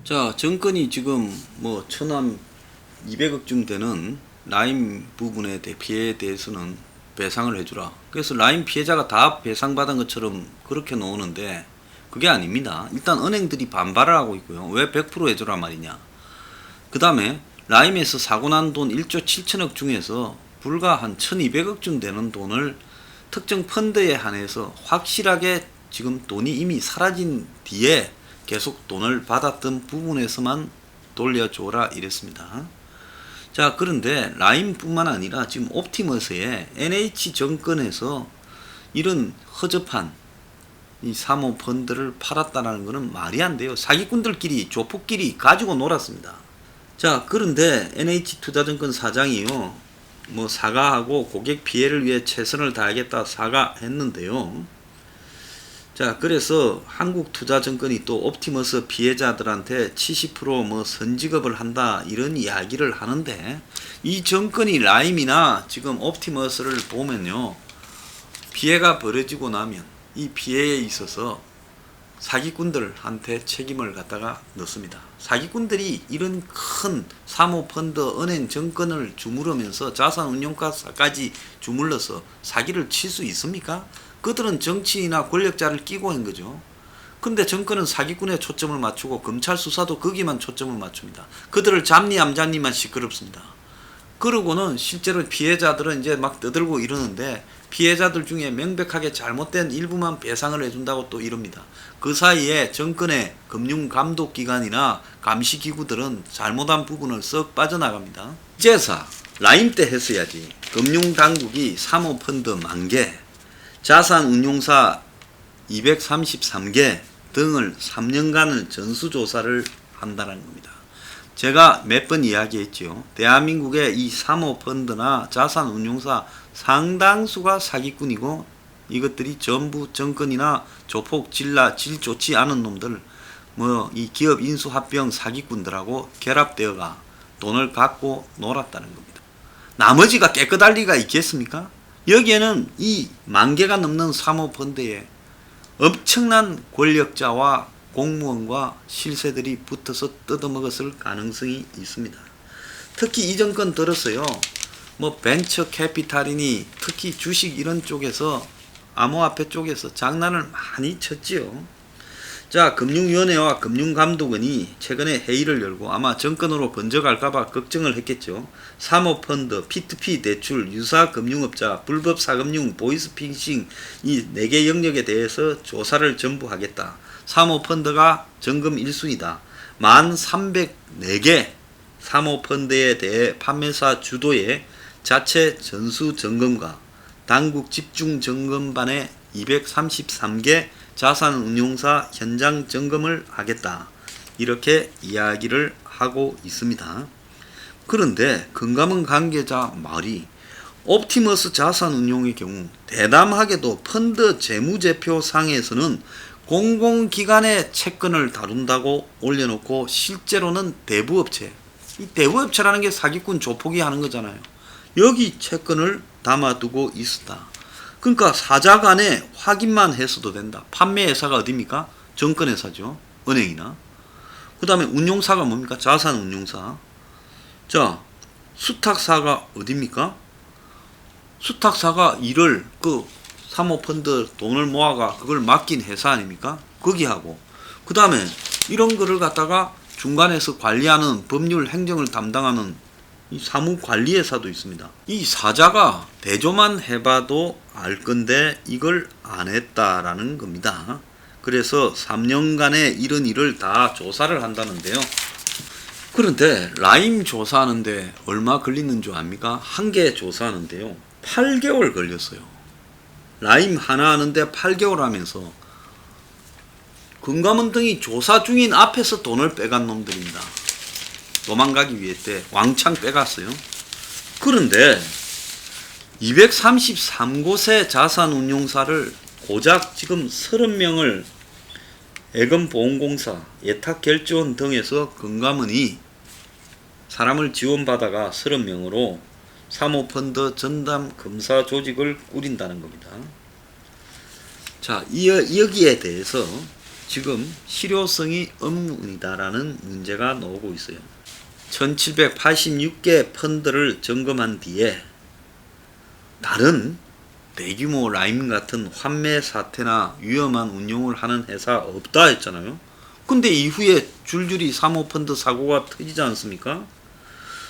자, 정권이 지금 뭐 천안 200억쯤 되는 라임 부분에 피해에 대해서는 배상을 해주라. 그래서 라임 피해자가 다 배상받은 것처럼 그렇게 놓는데 그게 아닙니다. 일단 은행들이 반발을 하고 있고요. 왜 100% 해주라 말이냐. 그 다음에 라임에서 사고 난 돈 1조 7천억 중에서 불과 한 1200억쯤 되는 돈을 특정 펀드에 한해서 확실하게 지금 돈이 이미 사라진 뒤에 계속 돈을 받았던 부분에서만 돌려줘라 이랬습니다. 자, 그런데 라임뿐만 아니라 지금 옵티머스의 NH증권에서 이런 허접한 이 사모펀드를 팔았다는 것은 말이 안 돼요. 사기꾼들끼리 조폭끼리 가지고 놀았습니다. 자, 그런데 NH투자증권 사장이요, 뭐 사과하고 고객 피해를 위해 최선을 다하겠다 사과했는데요. 자, 그래서 한국투자증권이 또 옵티머스 피해자들한테 70% 선지급을 한다 이런 이야기를 하는데, 이 정권이 라임이나 지금 옵티머스를 보면요, 피해가 벌어지고 나면 이 피해에 있어서 사기꾼들한테 책임을 갖다가 넣습니다. 사기꾼들이 이런 큰 사모펀드, 은행, 정권을 주무르면서 자산운용사까지 주물러서 사기를 칠 수 있습니까? 그들은 정치인이나 권력자를 끼고 한 거죠. 근데 정권은 사기꾼에 초점을 맞추고 검찰 수사도 거기만 초점을 맞춥니다. 그들을 잡니 안 잡니만 시끄럽습니다. 그러고는 실제로 피해자들은 이제 막 떠들고 이러는데, 피해자들 중에 명백하게 잘못된 일부만 배상을 해준다고 또 이럽니다. 그 사이에 정권의 금융감독기관이나 감시기구들은 잘못한 부분을 썩 빠져나갑니다. 제사 라임 때 했어야지. 금융당국이 사모펀드 10,000개, 자산운용사 233개 등을 3년간을 전수조사를 한다는 겁니다. 제가 몇 번 이야기했죠. 대한민국의 이 사모펀드나 자산운용사 상당수가 사기꾼이고, 이것들이 전부 정권이나 조폭 질 좋지 않은 놈들, 이 기업 인수합병 사기꾼들하고 결합되어가 돈을 갖고 놀았다는 겁니다. 나머지가 깨끗할 리가 있겠습니까? 여기에는 이 10,000개가 넘는 사모펀드에 엄청난 권력자와 공무원과 실세들이 붙어서 뜯어먹었을 가능성이 있습니다. 특히 이 정권 들었어요. 벤처 캐피탈이니 특히 주식 이런 쪽에서, 암호화폐 쪽에서 장난을 많이 쳤지요. 자, 금융위원회와 금융감독원이 최근에 회의를 열고 아마 정권으로 번져갈까봐 걱정을 했겠죠. 사모펀드, P2P 대출, 유사금융업자, 불법 사금융, 보이스피싱 이 4개 영역에 대해서 조사를 전부 하겠다. 사모펀드가 점검 1순위다. 1,304개 사모펀드에 대해 판매사 주도의 자체 전수 점검과 당국 집중 점검반에 233개 자산운용사 현장 점검을 하겠다. 이렇게 이야기를 하고 있습니다. 그런데 금감원 관계자 말이, 옵티머스 자산운용의 경우 대담하게도 펀드 재무제표상에서는 공공기관의 채권을 다룬다고 올려놓고 실제로는 대부업체, 이 대부업체라는 게 사기꾼 조폭이 하는 거잖아요. 여기 채권을 담아두고 있었다. 그러니까 사자 간에 확인만 했어도 된다. 판매회사가 어디입니까? 정권회사죠. 은행이나. 그 다음에 운용사가 뭡니까? 자산운용사. 자, 수탁사가 어디입니까? 수탁사가 일을 사모펀드 돈을 모아가 그걸 맡긴 회사 아닙니까? 거기하고. 그 다음에 이런 거를 갖다가 중간에서 관리하는 법률 행정을 담당하는 이 사무관리회사도 있습니다. 이 사자가 대조만 해봐도 알 건데 이걸 안 했다라는 겁니다. 그래서 3년간의 이런 일을 다 조사를 한다는데요. 그런데 라임 조사하는데 얼마 걸리는 줄 압니까? 한 개 조사하는데요, 8개월 걸렸어요. 라임 하나 하는데 8개월 하면서 금감원 등이 조사 중인 앞에서 돈을 빼간 놈들입니다. 도망가기 위해 때 왕창 빼갔어요. 그런데 233곳의 자산운용사를 고작 지금 30명을 예금보험공사, 예탁결제원 등에서 금감원이 사람을 지원받아가 30명으로 사모펀드 전담 검사 조직을 꾸린다는 겁니다. 자, 여기에 대해서 지금 실효성이 없습니다라는 문제가 나오고 있어요. 1786개 펀드를 점검한 뒤에 다른 대규모 라임 같은 환매 사태나 위험한 운용을 하는 회사 없다 했잖아요. 근데 이후에 줄줄이 사모펀드 사고가 터지지 않습니까?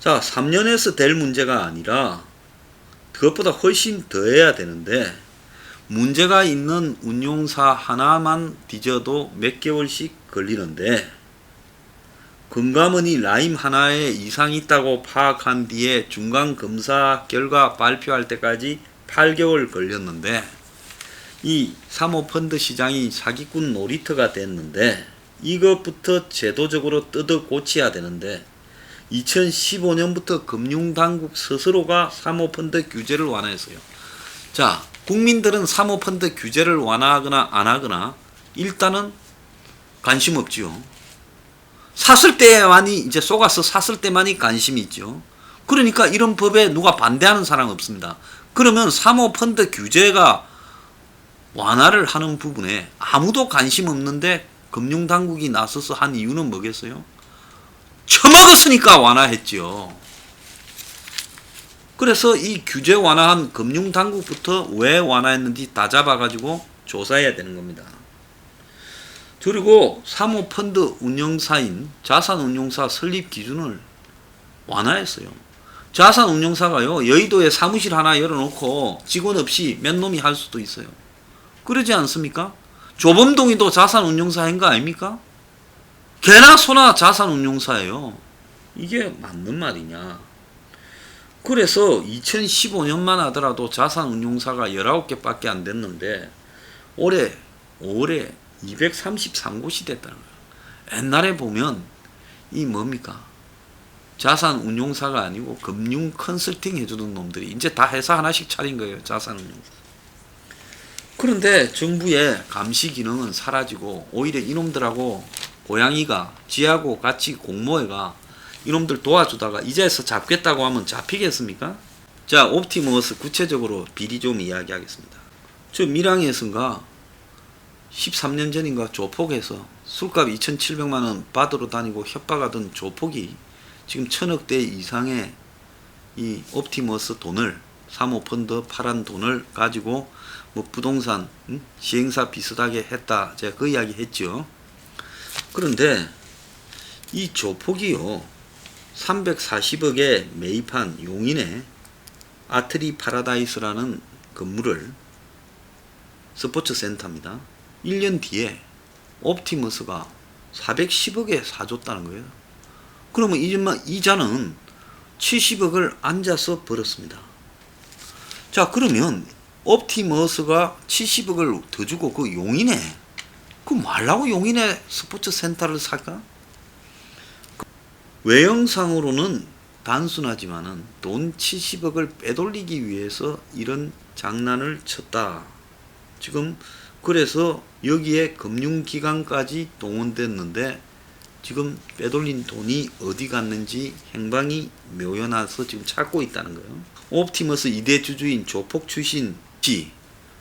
자, 3년에서 될 문제가 아니라 그것보다 훨씬 더해야 되는데 문제가 있는 운용사 하나만 뒤져도 몇 개월씩 걸리는데 금감원이 라임 하나에 이상이 있다고 파악한 뒤에 중간검사 결과 발표할 때까지 8개월 걸렸는데 이 사모펀드 시장이 사기꾼 놀이터가 됐는데 이것부터 제도적으로 뜯어 고쳐야 되는데 2015년부터 금융당국 스스로가 사모펀드 규제를 완화했어요. 자, 국민들은 사모펀드 규제를 완화하거나 안 하거나 일단은 관심 없지요. 샀을 때만이 이제 속아서 샀을 때만이 관심이 있죠. 그러니까 이런 법에 누가 반대하는 사람 없습니다. 그러면 사모펀드 규제가 완화를 하는 부분에 아무도 관심 없는데 금융당국이 나서서 한 이유는 뭐겠어요? 처먹었으니까 완화했죠. 그래서 이 규제 완화한 금융당국부터 왜 완화했는지 다 잡아가지고 조사해야 되는 겁니다. 그리고 사모펀드 운영사인 자산운용사 설립 기준을 완화했어요. 자산운용사가요, 여의도에 사무실 하나 열어놓고 직원 없이 몇 놈이 할 수도 있어요. 그러지 않습니까? 조범동이도 자산운용사인 거 아닙니까? 개나 소나 자산운용사예요. 이게 맞는 말이냐? 그래서 2015년만 하더라도 자산운용사가 19개밖에 안 됐는데 올해 233곳이 됐다는 거예요. 옛날에 보면 이 뭡니까? 자산운용사가 아니고 금융 컨설팅 해주던 놈들이 이제 다 회사 하나씩 차린 거예요. 자산운용사. 그런데 정부의 감시 기능은 사라지고 오히려 이놈들하고 고양이가 지하고 같이 공모해가 이놈들 도와주다가 이제서 잡겠다고 하면 잡히겠습니까? 자, 옵티머스 구체적으로 비리 좀 이야기하겠습니다. 저 밀양에선가 13년 전인가 조폭에서 술값 2,700만원 받으러 다니고 협박하던 조폭이 지금 1,000억대 이상의 이 옵티머스 돈을 사모펀드 팔은 돈을 가지고 뭐 부동산 시행사 비슷하게 했다. 제가 그 이야기 했죠. 그런데 이 조폭이요 340억에 매입한 용인의 아트리 파라다이스라는 건물을 스포츠 센터입니다. 1년 뒤에 옵티머스가 410억에 사줬다는 거예요. 그러면 이자는 70억을 앉아서 벌었습니다. 자, 그러면 옵티머스가 70억을 더 주고 그 용인에 그 말라고 용인에 스포츠 센터를 살까? 외형상으로는 단순하지만은 돈 70억을 빼돌리기 위해서 이런 장난을 쳤다. 지금 그래서 여기에 금융기관까지 동원됐는데 지금 빼돌린 돈이 어디 갔는지 행방이 묘연해서 지금 찾고 있다는 거예요. 옵티머스 2대 주주인 조폭 출신 지.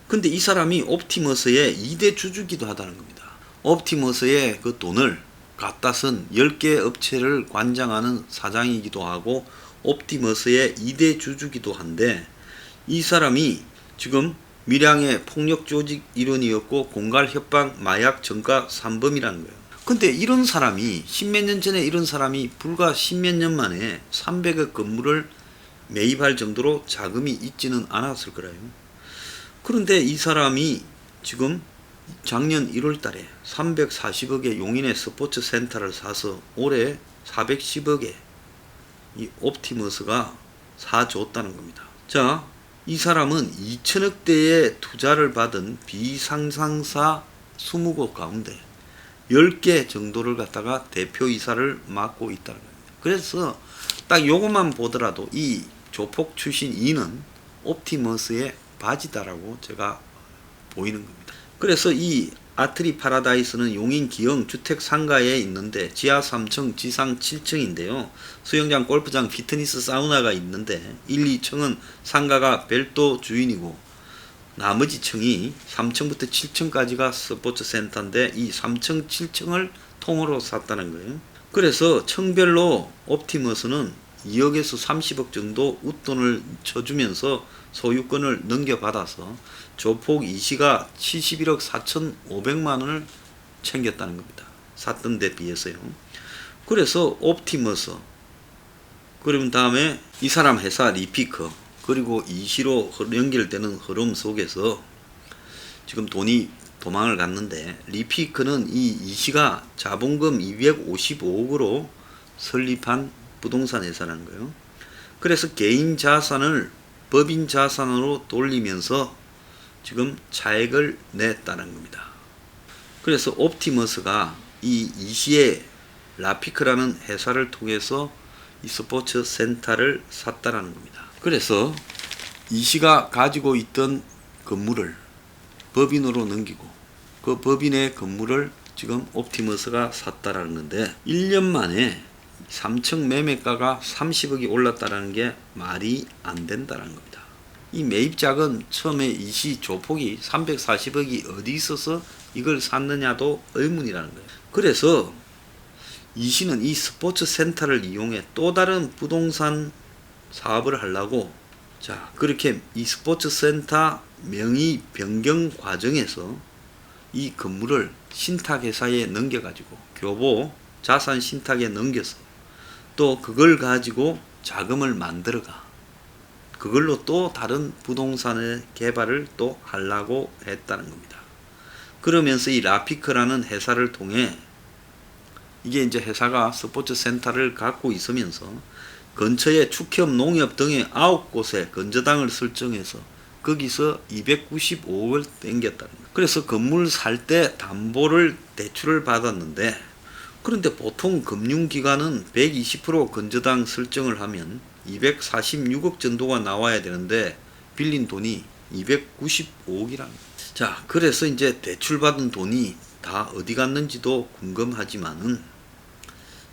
근데 이 사람이 옵티머스의 2대 주주기도 하다는 겁니다. 옵티머스의 그 돈을 갖다 쓴 10개 업체를 관장하는 사장이기도 하고 옵티머스의 2대 주주기도 한데 이 사람이 지금 밀양의 폭력 조직 일원이었고 공갈 협박 마약 전과 3범이라는 거예요. 근데 이런 사람이 십몇 년 전에 이런 사람이 불과 십몇 년 만에 300억 건물을 매입할 정도로 자금이 있지는 않았을 거라요. 그런데 이 사람이 지금 작년 1월 달에 340억의 용인의 스포츠 센터를 사서 올해 410억에 이 옵티머스가 사줬다는 겁니다. 자, 이 사람은 2천억대의 투자를 받은 비상상사 20곳 가운데 10개 정도를 갖다가 대표이사를 맡고 있다는 겁니다. 그래서 딱 요것만 보더라도 이 조폭 출신 이는 옵티머스의 바지다라고 제가 보이는 겁니다. 그래서 이 아트리 파라다이스는 용인 기영 주택 상가에 있는데 지하 3층 지상 7층인데요. 수영장, 골프장, 피트니스, 사우나가 있는데 1, 2층은 상가가 별도 주인이고 나머지 층이 3층부터 7층까지가 스포츠센터인데 이 3층, 7층을 통으로 샀다는 거예요. 그래서 층별로 옵티머스는 2억에서 30억 정도 웃돈을 쳐주면서 소유권을 넘겨받아서 조폭 이씨가 71억 4,500만 원을 챙겼다는 겁니다. 샀던 데 비해서요. 그래서 옵티머스, 그러면 다음에 이 사람 회사 리피커, 그리고 이씨로 연결되는 흐름 속에서 지금 돈이 도망을 갔는데, 리피커는 이 이씨가 자본금 255억으로 설립한 부동산 회사라는 거예요. 그래서 개인 자산을 법인 자산으로 돌리면서 지금 차액을 냈다는 겁니다. 그래서 옵티머스가 이 이씨의 라피크라는 회사를 통해서 이 스포츠 센터를 샀다라는 겁니다. 그래서 이씨가 가지고 있던 건물을 법인으로 넘기고 그 법인의 건물을 지금 옵티머스가 샀다라는 건데, 1년 만에 3층 매매가가 30억이 올랐다라는 게 말이 안 된다는 겁니다. 이 매입작은 처음에 이씨 조폭이 340억이 어디 있어서 이걸 샀느냐도 의문이라는 거예요. 그래서 이씨는 이 스포츠 센터를 이용해 또 다른 부동산 사업을 하려고, 자, 그렇게 이 스포츠 센터 명의 변경 과정에서 이 건물을 신탁회사에 넘겨가지고 교보 자산 신탁에 넘겨서 또 그걸 가지고 자금을 만들어가 그걸로 또 다른 부동산의 개발을 또 하려고 했다는 겁니다. 그러면서 이 라피크라는 회사를 통해, 이게 이제 회사가 스포츠 센터를 갖고 있으면서 근처에 축협, 농협 등의 9곳에 건저당을 설정해서 거기서 295억을 땡겼다는 거예요. 그래서 건물 살 때 담보를 대출을 받았는데, 그런데 보통 금융기관은 120% 건저당 설정을 하면 246억 정도가 나와야 되는데 빌린 돈이 295억이라는 거예요. 자, 그래서 이제 대출받은 돈이 다 어디 갔는지도 궁금하지만은,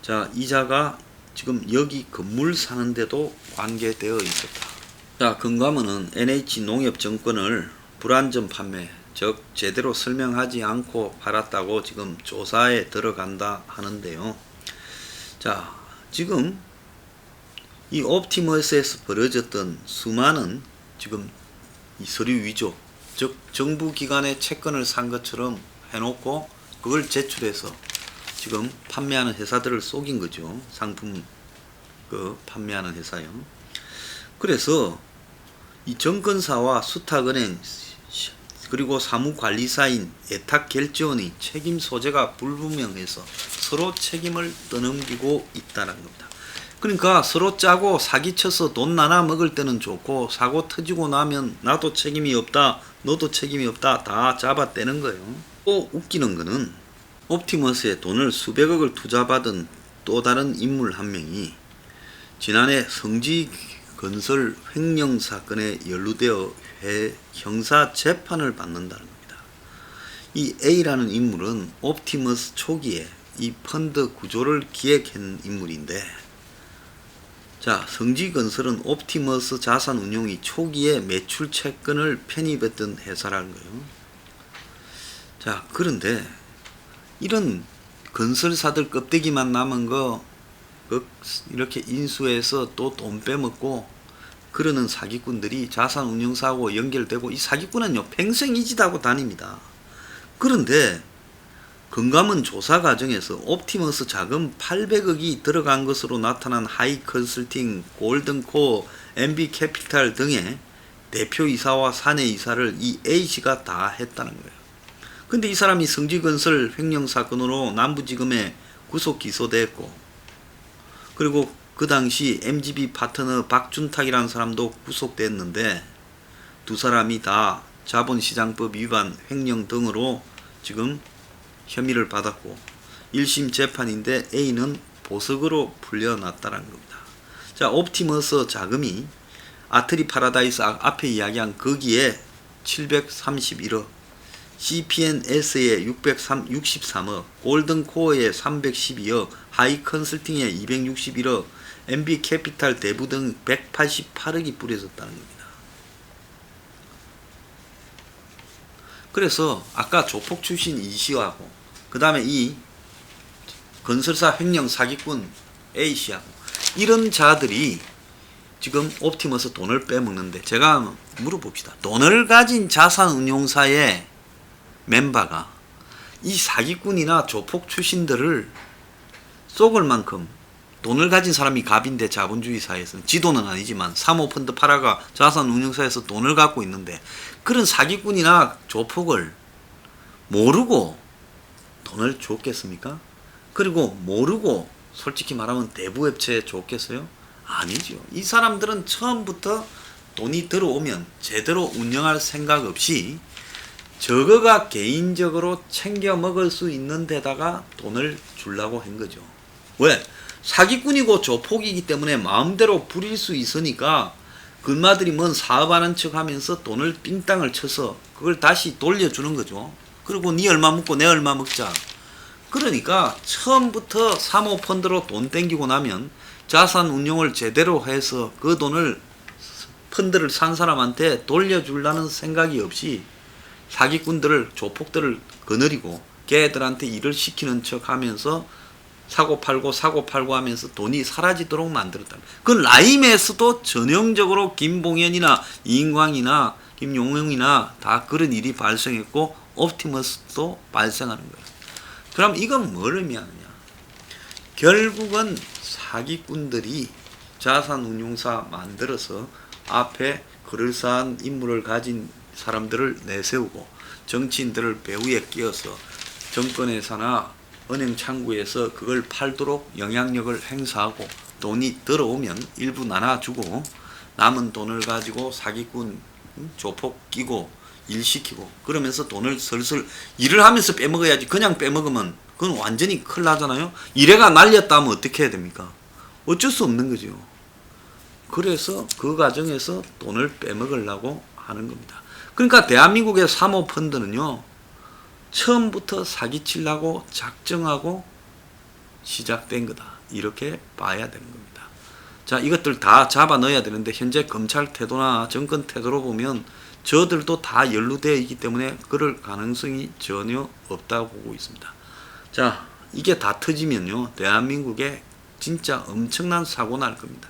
자, 이자가 지금 여기 건물 사는데도 관계되어 있었다. 자, 금감원은 NH농협증권을 불안전 판매, 즉 제대로 설명하지 않고 팔았다고 지금 조사에 들어간다 하는데요. 자, 지금 이 옵티머스에서 벌어졌던 수많은 지금 이 서류 위조, 즉 정부기관의 채권을 산 것처럼 해놓고 그걸 제출해서 지금 판매하는 회사들을 속인 거죠. 상품 판매하는 회사요. 그래서 이 정권사와 수탁은행 그리고 사무관리사인 예탁결제원이 책임 소재가 불분명해서 서로 책임을 떠넘기고 있다는 겁니다. 그러니까 서로 짜고 사기쳐서 돈 나눠 먹을 때는 좋고, 사고 터지고 나면 나도 책임이 없다, 너도 책임이 없다, 다 잡아떼는 거예요. 또 웃기는 거는 옵티머스에 돈을 수백억을 투자받은 또 다른 인물 한 명이 지난해 성지건설 횡령 사건에 연루되어 형사 재판을 받는다는 겁니다. 이 A라는 인물은 옵티머스 초기에 이 펀드 구조를 기획한 인물인데, 자, 성지건설은 옵티머스 자산운용이 초기에 매출 채권을 편입했던 회사라는 거예요. 자, 그런데 이런 건설사들 껍데기만 남은 거 이렇게 인수해서 또 돈 빼먹고 그러는 사기꾼들이 자산운용사하고 연결되고, 이 사기꾼은요 평생 이 짓하고 다닙니다. 그런데 금감원 조사 과정에서 옵티머스 자금 800억이 들어간 것으로 나타난 하이컨설팅, 골든코어, MB캐피탈 등의 대표이사와 사내이사를 이 A씨가 다 했다는 거예요. 근데 이 사람이 성지건설 횡령 사건으로 남부지검에 구속 기소됐고, 그리고 그 당시 MGB 파트너 박준탁이라는 사람도 구속됐는데, 두 사람이 다 자본시장법 위반, 횡령 등으로 지금 혐의를 받았고 1심 재판인데 A는 보석으로 풀려났다는 겁니다. 자, 옵티머스 자금이 아트리 파라다이스 앞에 이야기한 거기에 731억, CPNS에 663억, 골든코어에 312억, 하이컨설팅에 261억, MB캐피탈 대부 등 188억이 뿌려졌다는 겁니다. 그래서 아까 조폭 출신 이 씨하고 그 다음에 이 건설사 횡령 사기꾼 A 씨하고 이런 자들이 지금 옵티머스 돈을 빼먹는데 제가 물어봅시다. 돈을 가진 자산운용사의 멤버가 이 사기꾼이나 조폭 출신들을 쏘을 만큼 돈을 가진 사람이 갑인데 자본주의 사회에서는 지도는 아니지만 사모펀드 팔아가 자산운용사에서 돈을 갖고 있는데 그런 사기꾼이나 조폭을 모르고 돈을 줬겠습니까? 그리고 모르고 솔직히 말하면 대부업체에 줬겠어요? 아니죠. 이 사람들은 처음부터 돈이 들어오면 제대로 운영할 생각 없이 저거가 개인적으로 챙겨 먹을 수 있는 데다가 돈을 주려고 한 거죠. 왜? 사기꾼이고 조폭이기 때문에 마음대로 부릴 수 있으니까 그마들이 뭔 사업하는 척 하면서 돈을 삥땅을 쳐서 그걸 다시 돌려주는 거죠. 그리고 니 얼마 먹고 내 얼마 먹자. 그러니까 처음부터 사모펀드로 돈 땡기고 나면 자산 운용을 제대로 해서 그 돈을 펀드를 산 사람한테 돌려주려는 생각이 없이 사기꾼들을 조폭들을 거느리고 걔들한테 일을 시키는 척 하면서 사고 팔고 하면서 돈이 사라지도록 만들었다. 그건 라임에서도 전형적으로 김봉현이나 이인광이나 김용영이나 다 그런 일이 발생했고 옵티머스도 발생하는 거예요. 그럼 이건 뭘 의미하느냐? 결국은 사기꾼들이 자산운용사 만들어서 앞에 그럴싸한 인물을 가진 사람들을 내세우고 정치인들을 배후에 끼워서 정권회사나 은행 창구에서 그걸 팔도록 영향력을 행사하고 돈이 들어오면 일부 나눠주고 남은 돈을 가지고 사기꾼 조폭 끼고 일시키고 그러면서 돈을 슬슬 일을 하면서 빼먹어야지. 그냥 빼먹으면 그건 완전히 큰일 나잖아요. 이래가 날렸다 하면 어떻게 해야 됩니까? 어쩔 수 없는 거죠. 그래서 그 과정에서 돈을 빼먹으려고 하는 겁니다. 그러니까 대한민국의 사모펀드는요 처음부터 사기치려고 작정하고 시작된 거다. 이렇게 봐야 되는 겁니다. 자, 이것들 다 잡아 넣어야 되는데 현재 검찰 태도나 정권 태도로 보면 저들도 다 연루되어 있기 때문에 그럴 가능성이 전혀 없다고 보고 있습니다. 자, 이게 다 터지면요 대한민국에 진짜 엄청난 사고 날 겁니다.